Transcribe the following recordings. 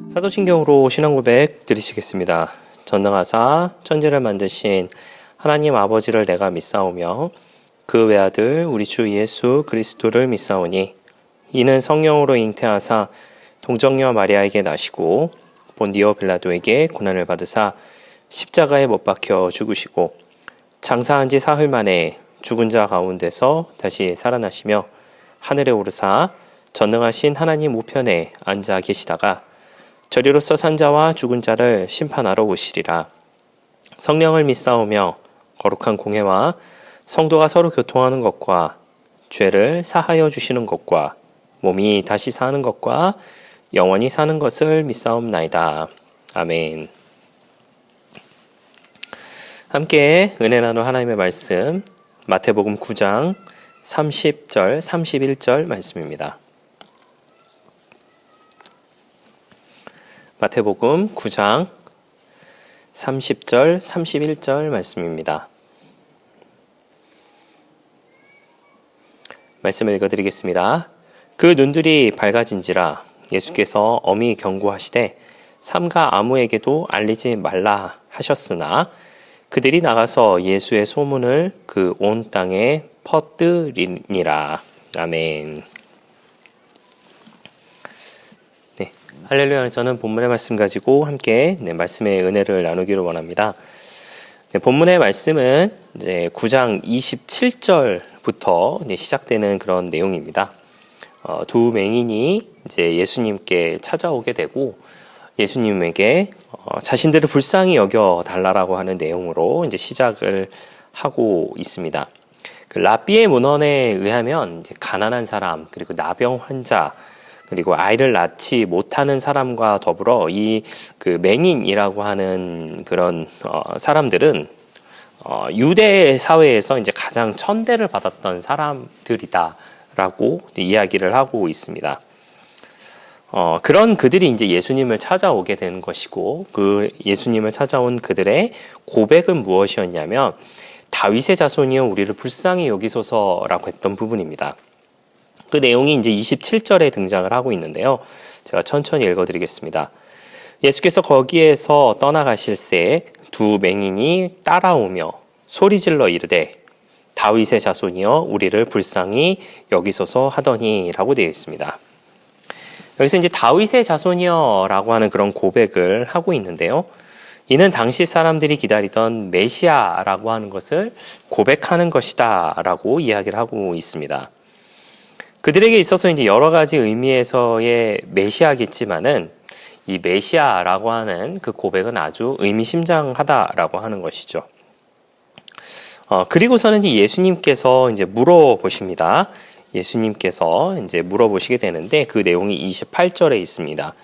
사도신경으로 신앙고백 드리시겠습니다. 전능하사 천지를 만드신 하나님 아버지를 내가 믿사오며 그 외아들 우리 주 예수 그리스도를 믿사오니 이는 성령으로 잉태하사 동정녀 마리아에게 나시고 본디오 빌라도에게 고난을 받으사 십자가에 못 박혀 죽으시고 장사한 지 사흘 만에 죽은 자 가운데서 다시 살아나시며 하늘에 오르사 전능하신 하나님 우편에 앉아 계시다가 저리로서 산 자와 죽은 자를 심판하러 오시리라. 성령을 믿사오며 거룩한 공회와 성도가 서로 교통하는 것과 죄를 사하여 주시는 것과 몸이 다시 사는 것과 영원히 사는 것을 믿사옵나이다. 아멘. 함께 은혜 나눌 하나님의 말씀 마태복음 9장 30절 31절 말씀입니다. 마태복음 9장 30절 31절 말씀입니다. 말씀을 읽어드리겠습니다. 그 눈들이 밝아진지라 예수께서 엄히 경고하시되 삼가 아무에게도 알리지 말라 하셨으나 그들이 나가서 예수의 소문을 그 온 땅에 퍼뜨리니라. 아멘. 네, 할렐루야. 저는 본문의 말씀 가지고 함께 말씀의 은혜를 나누기를 원합니다. 네, 본문의 말씀은 이제 9장 27절부터 시작되는 그런 내용입니다. 두 맹인이 이제 예수님께 찾아오게 되고 예수님에게 자신들을 불쌍히 여겨 달라라고 하는 내용으로 이제 시작을 하고 있습니다. 그 랍비의 문헌에 의하면 이제 가난한 사람, 그리고 나병 환자, 그리고 아이를 낳지 못하는 사람과 더불어 이 그 맹인이라고 하는 그런 사람들은 유대 사회에서 이제 가장 천대를 받았던 사람들이다라고 이야기를 하고 있습니다. 그런 그들이 이제 예수님을 찾아오게 된 것이고, 그 예수님을 찾아온 그들의 고백은 무엇이었냐면 다윗의 자손이여 우리를 불쌍히 여기소서라고 했던 부분입니다. 그 내용이 이제 27절에 등장을 하고 있는데요. 제가 천천히 읽어드리겠습니다. 예수께서 거기에서 떠나가실새 두 맹인이 따라오며 소리질러 이르되 다윗의 자손이여 우리를 불쌍히 여기소서 하더니라고 되어 있습니다. 여기서 이제 다윗의 자손이여라고 하는 그런 고백을 하고 있는데요. 이는 당시 사람들이 기다리던 메시아라고 하는 것을 고백하는 것이다라고 이야기를 하고 있습니다. 그들에게 있어서 이제 여러 가지 의미에서의 메시아겠지만은 이 메시아라고 하는 그 고백은 아주 의미심장하다라고 하는 것이죠. 그리고서는 이제 예수님께서 이제 물어보십니다. 예수님께서 이제 물어보시게 되는데 그 내용이 28절에 있습니다.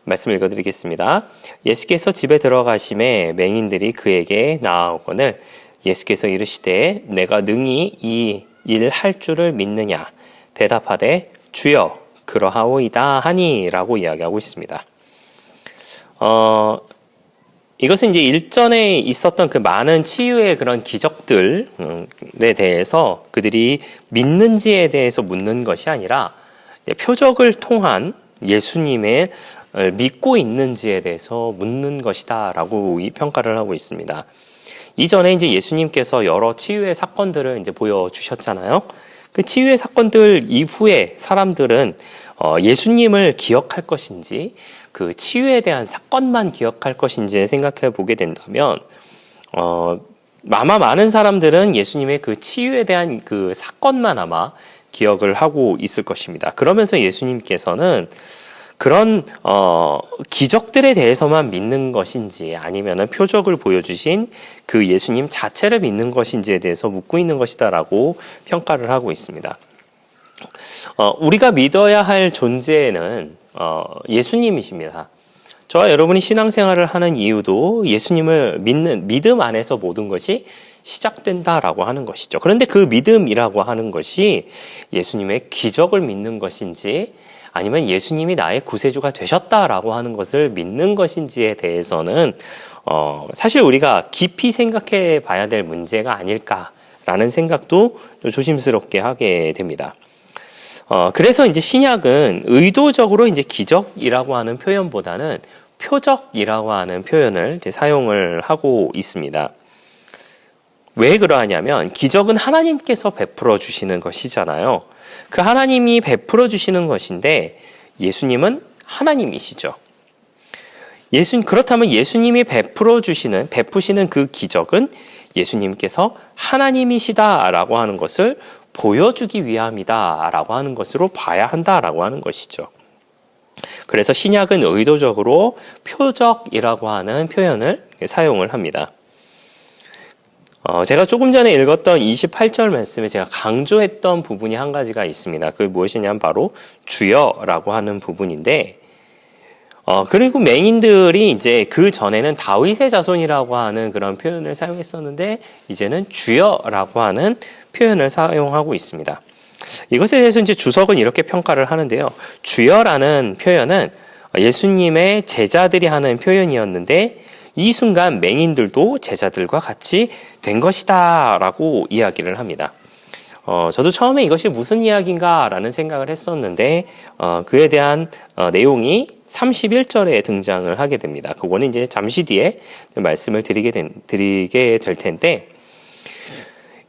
말씀 읽어드리겠습니다. 예수께서 집에 들어가심에 맹인들이 그에게 나아오거늘 예수께서 이르시되 내가 능히 이 일 할 줄을 믿느냐 대답하되 주여 그러하오이다 하니라고 이야기하고 있습니다. 이것은 이제 일전에 있었던 그 많은 치유의 그런 기적들에 대해서 그들이 믿는지에 대해서 묻는 것이 아니라 표적을 통한 예수님의 믿고 있는지에 대해서 묻는 것이다라고 평가를 하고 있습니다. 이전에 이제 예수님께서 여러 치유의 사건들을 이제 보여주셨잖아요. 그 치유의 사건들 이후에 사람들은 예수님을 기억할 것인지 그 치유에 대한 사건만 기억할 것인지 생각해 보게 된다면 아마 많은 사람들은 예수님의 그 치유에 대한 그 사건만 아마 기억을 하고 있을 것입니다. 그러면서 예수님께서는 그런 기적들에 대해서만 믿는 것인지 아니면은 표적을 보여주신 그 예수님 자체를 믿는 것인지에 대해서 묻고 있는 것이다라고 평가를 하고 있습니다. 우리가 믿어야 할 존재는 예수님이십니다. 저와 여러분이 신앙생활을 하는 이유도 예수님을 믿는 믿음 안에서 모든 것이 시작된다라고 하는 것이죠. 그런데 그 믿음이라고 하는 것이 예수님의 기적을 믿는 것인지 아니면 예수님이 나의 구세주가 되셨다라고 하는 것을 믿는 것인지에 대해서는 사실 우리가 깊이 생각해 봐야 될 문제가 아닐까라는 생각도 조심스럽게 하게 됩니다. 그래서 이제 신약은 의도적으로 이제 기적이라고 하는 표현보다는 표적이라고 하는 표현을 이제 사용을 하고 있습니다. 왜 그러하냐면 기적은 하나님께서 베풀어 주시는 것이잖아요. 그 하나님이 베풀어 주시는 것인데 예수님은 하나님이시죠. 그렇다면 예수님이 베푸시는 그 기적은 예수님께서 하나님이시다라고 하는 것을 보여주기 위함이다라고 하는 것으로 봐야 한다라고 하는 것이죠. 그래서 신약은 의도적으로 표적이라고 하는 표현을 사용을 합니다. 제가 조금 전에 읽었던 28절 말씀에 제가 강조했던 부분이 한 가지가 있습니다. 그게 무엇이냐면 바로 주여라고 하는 부분인데, 그리고 맹인들이 이제 그 전에는 다윗의 자손이라고 하는 그런 표현을 사용했었는데, 이제는 주여라고 하는 표현을 사용하고 있습니다. 이것에 대해서 이제 주석은 이렇게 평가를 하는데요. 주여라는 표현은 예수님의 제자들이 하는 표현이었는데, 이 순간 맹인들도 제자들과 같이 된 것이다 라고 이야기를 합니다. 저도 처음에 이것이 무슨 이야기인가 라는 생각을 했었는데 그에 대한 내용이 31절에 등장을 하게 됩니다. 그거는 이제 잠시 뒤에 말씀을 드리게 될 텐데,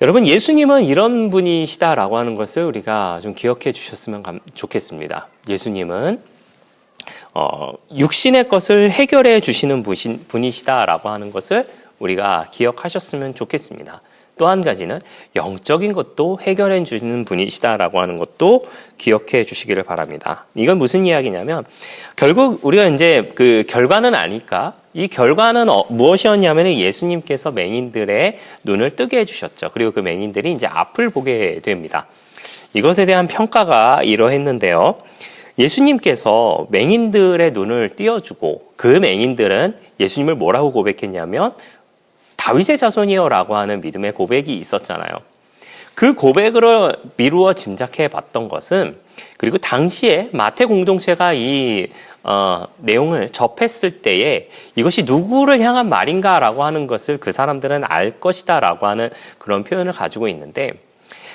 여러분, 예수님은 이런 분이시다라고 하는 것을 우리가 좀 기억해 주셨으면 좋겠습니다. 예수님은 육신의 것을 해결해 주시는 분이시다라고 하는 것을 우리가 기억하셨으면 좋겠습니다. 또 한 가지는 영적인 것도 해결해 주시는 분이시다라고 하는 것도 기억해 주시기를 바랍니다. 이건 무슨 이야기냐면, 결국 우리가 이제 그 결과는 아니까, 이 결과는 무엇이었냐면 예수님께서 맹인들의 눈을 뜨게 해주셨죠. 그리고 그 맹인들이 이제 앞을 보게 됩니다. 이것에 대한 평가가 이러했는데요. 예수님께서 맹인들의 눈을 띄워주고 그 맹인들은 예수님을 뭐라고 고백했냐면 다윗의 자손이여라고 하는 믿음의 고백이 있었잖아요. 그 고백으로 미루어 짐작해 봤던 것은, 그리고 당시에 마태 공동체가 이 내용을 접했을 때에 이것이 누구를 향한 말인가라고 하는 것을 그 사람들은 알 것이다라고 하는 그런 표현을 가지고 있는데,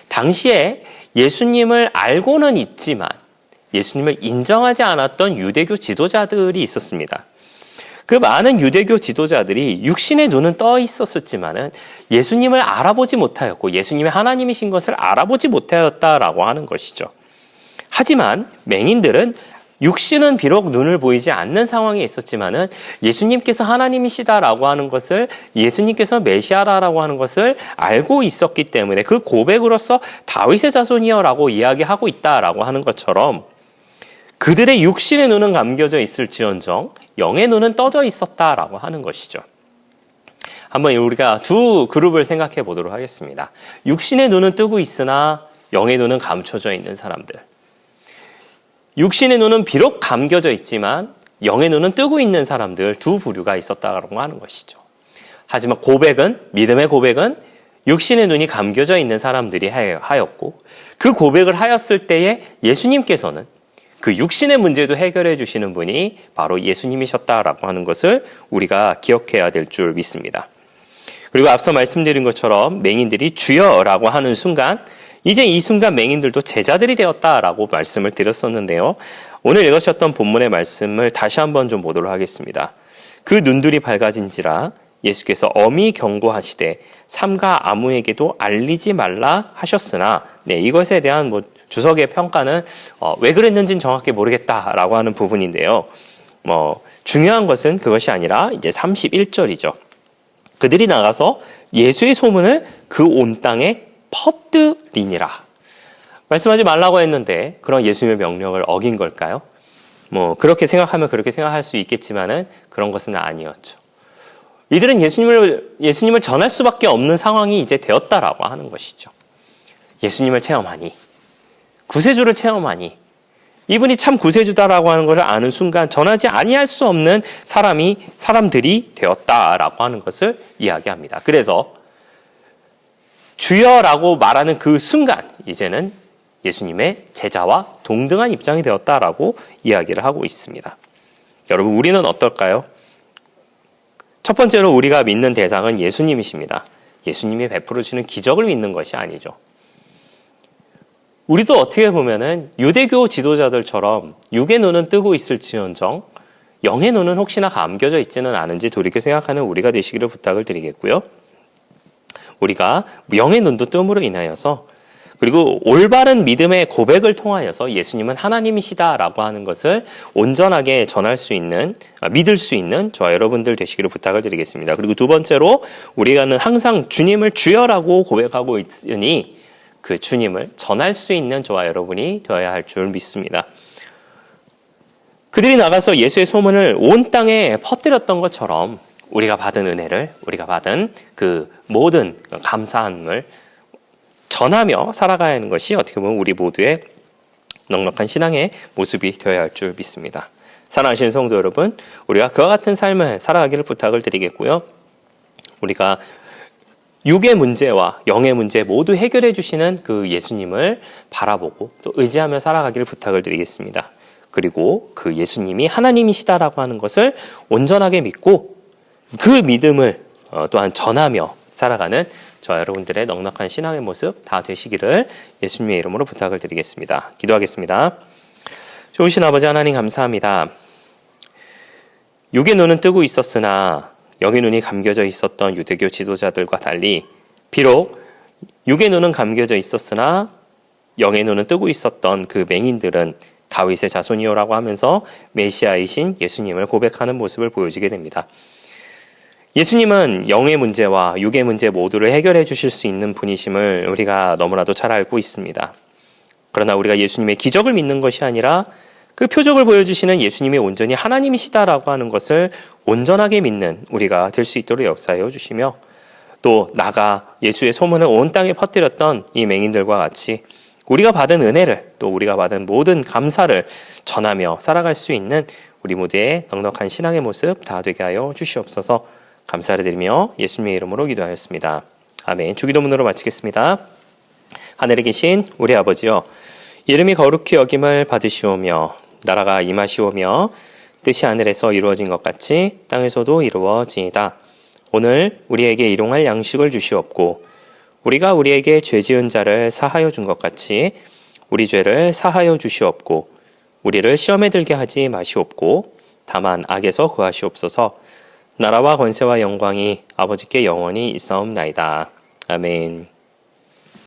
당시에 예수님을 알고는 있지만 예수님을 인정하지 않았던 유대교 지도자들이 있었습니다. 그 많은 유대교 지도자들이 육신의 눈은 떠 있었지만은 예수님을 알아보지 못하였고 예수님의 하나님이신 것을 알아보지 못하였다라고 하는 것이죠. 하지만 맹인들은 육신은 비록 눈을 보이지 않는 상황에 있었지만은 예수님께서 하나님이시다라고 하는 것을, 예수님께서 메시아라고 하는 것을 알고 있었기 때문에 그 고백으로서 다윗의 자손이여라고 이야기하고 있다라고 하는 것처럼 그들의 육신의 눈은 감겨져 있을지언정 영의 눈은 떠져 있었다라고 하는 것이죠. 한번 우리가 두 그룹을 생각해 보도록 하겠습니다. 육신의 눈은 뜨고 있으나 영의 눈은 감춰져 있는 사람들. 육신의 눈은 비록 감겨져 있지만 영의 눈은 뜨고 있는 사람들, 두 부류가 있었다고 하는 것이죠. 하지만 믿음의 고백은 육신의 눈이 감겨져 있는 사람들이 하였고, 그 고백을 하였을 때에 예수님께서는 그 육신의 문제도 해결해 주시는 분이 바로 예수님이셨다라고 하는 것을 우리가 기억해야 될 줄 믿습니다. 그리고 앞서 말씀드린 것처럼 맹인들이 주여라고 하는 순간, 이제 이 순간 맹인들도 제자들이 되었다라고 말씀을 드렸었는데요. 오늘 읽으셨던 본문의 말씀을 다시 한번 좀 보도록 하겠습니다. 그 눈들이 밝아진지라 예수께서 엄히 경고하시되 삼가 아무에게도 알리지 말라 하셨으나, 이것에 대한 주석의 평가는 왜 그랬는지는 정확히 모르겠다라고 하는 부분인데요. 중요한 것은 그것이 아니라 이제 31절이죠. 그들이 나가서 예수의 소문을 그 온 땅에 퍼뜨리니라. 말씀하지 말라고 했는데 그런 예수님의 명령을 어긴 걸까요? 그렇게 생각하면 그렇게 생각할 수 있겠지만은 그런 것은 아니었죠. 이들은 예수님을 전할 수밖에 없는 상황이 이제 되었다라고 하는 것이죠. 예수님을 체험하니, 구세주를 체험하니, 이분이 참 구세주다라고 하는 것을 아는 순간 전하지 아니할 수 없는 사람들이 되었다라고 하는 것을 이야기합니다. 그래서 주여라고 말하는 그 순간 이제는 예수님의 제자와 동등한 입장이 되었다라고 이야기를 하고 있습니다. 여러분, 우리는 어떨까요? 첫 번째로 우리가 믿는 대상은 예수님이십니다. 예수님이 베풀어 주시는 기적을 믿는 것이 아니죠. 우리도 어떻게 보면은 유대교 지도자들처럼 육의 눈은 뜨고 있을지언정 영의 눈은 혹시나 감겨져 있지는 않은지 돌이켜 생각하는 우리가 되시기를 부탁을 드리겠고요. 우리가 영의 눈도 뜸으로 인하여서 그리고 올바른 믿음의 고백을 통하여서 예수님은 하나님이시다라고 하는 것을 온전하게 전할 수 있는, 믿을 수 있는 저와 여러분들 되시기를 부탁을 드리겠습니다. 그리고 두 번째로 우리가는 항상 주님을 주여라고 고백하고 있으니 그 주님을 전할 수 있는 저와 여러분이 되어야 할 줄 믿습니다. 그들이 나가서 예수의 소문을 온 땅에 퍼뜨렸던 것처럼 우리가 받은 은혜를, 우리가 받은 그 모든 감사함을 전하며 살아가야 하는 것이 어떻게 보면 우리 모두의 넉넉한 신앙의 모습이 되어야 할 줄 믿습니다. 사랑하시는 성도 여러분, 우리가 그와 같은 삶을 살아가기를 부탁을 드리겠고요. 우리가 육의 문제와 영의 문제 모두 해결해 주시는 그 예수님을 바라보고 또 의지하며 살아가기를 부탁을 드리겠습니다. 그리고 그 예수님이 하나님이시다라고 하는 것을 온전하게 믿고 그 믿음을 또한 전하며 살아가는 저와 여러분들의 넉넉한 신앙의 모습 다 되시기를 예수님의 이름으로 부탁을 드리겠습니다. 기도하겠습니다. 좋으신 아버지 하나님 감사합니다. 육의 눈은 뜨고 있었으나 영의 눈이 감겨져 있었던 유대교 지도자들과 달리 비록 육의 눈은 감겨져 있었으나 영의 눈은 뜨고 있었던 그 맹인들은 다윗의 자손이요라고 하면서 메시아이신 예수님을 고백하는 모습을 보여주게 됩니다. 예수님은 영의 문제와 육의 문제 모두를 해결해 주실 수 있는 분이심을 우리가 너무나도 잘 알고 있습니다. 그러나 우리가 예수님의 기적을 믿는 것이 아니라 그 표적을 보여주시는 예수님이 온전히 하나님이시다라고 하는 것을 온전하게 믿는 우리가 될 수 있도록 역사하여 주시며 또 나가 예수의 소문을 온 땅에 퍼뜨렸던 이 맹인들과 같이 우리가 받은 은혜를 또 우리가 받은 모든 감사를 전하며 살아갈 수 있는 우리 모두의 넉넉한 신앙의 모습 다 되게 하여 주시옵소서. 감사를 드리며 예수님의 이름으로 기도하였습니다. 아멘. 주기도문으로 마치겠습니다. 하늘에 계신 우리 아버지여, 이름이 거룩히 여김을 받으시오며 나라가 임하시오며 뜻이 하늘에서 이루어진 것 같이 땅에서도 이루어지이다. 오늘 우리에게 일용할 양식을 주시옵고 우리가 우리에게 죄 지은 자를 사하여 준 것 같이 우리 죄를 사하여 주시옵고 우리를 시험에 들게 하지 마시옵고 다만 악에서 구하시옵소서. 나라와 권세와 영광이 아버지께 영원히 있사옵나이다. 아멘.